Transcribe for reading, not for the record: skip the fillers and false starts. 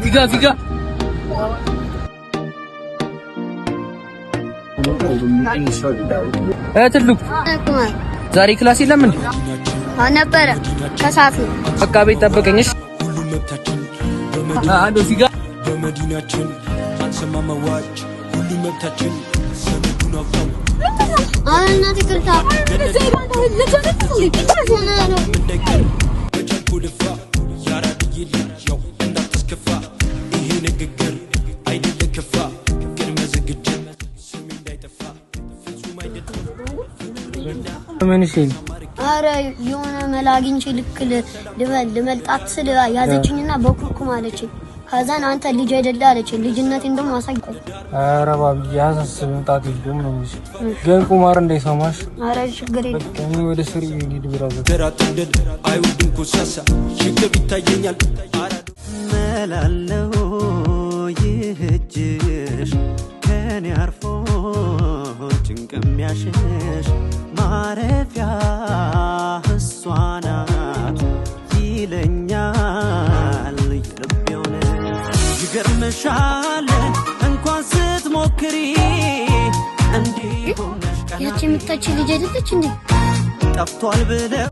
ፊጋ ትልቁ ዛሬ ክላስ የለም እንዴ? ነበረ ከሰዓት ነው። በቃ ቤት ጠብቀኝሽ። አንዱ ፊጋ በመዲናችን አንሰማማዋች ሁሉ መብታችን ሰነዱን አውጣው አና ትክርታ በቸኩልፋ ያራድይ ልጅው እንዳትስከፋ ይሄ ንግግር አይደለ ከፋ ቅድመ ዝግጅት ስም እንዳይጠፋ ፍጹም አይደለም ምን እሺ አረ የሆነ መላግንቺ ልክል ልመልጣት ስለ ያዘችኝና በኩርኩም አለችኝ። ከዛን አንተ ልጅ አይደለ አለችኝ። ልጅነቴን ደግሞ አሳይቆኝ። አረ ባብ ያሳስብ ጣት ይደም ነው እንጂ ግን ቁማር እንዳይሰማሽ። አረ ችግር የለም እኔ ወደ ስሪ ሊድ ብራዘ ተራተደል አይወድም ኮሳሳ ሽገብ ይታየኛል አራዱ መላለው ይህጅሽ ከኔ አርፎ ጭንቅም ያሽሽ ማረፊያ እሷ ናት ይለኛል ልቤውን ይገርምሻል እንኳን ስትሞክሪ እንዲህ ሆነሽ ያቺ የምታች ልጅ አይደለች እንዴ? ጠፍቷል ብለው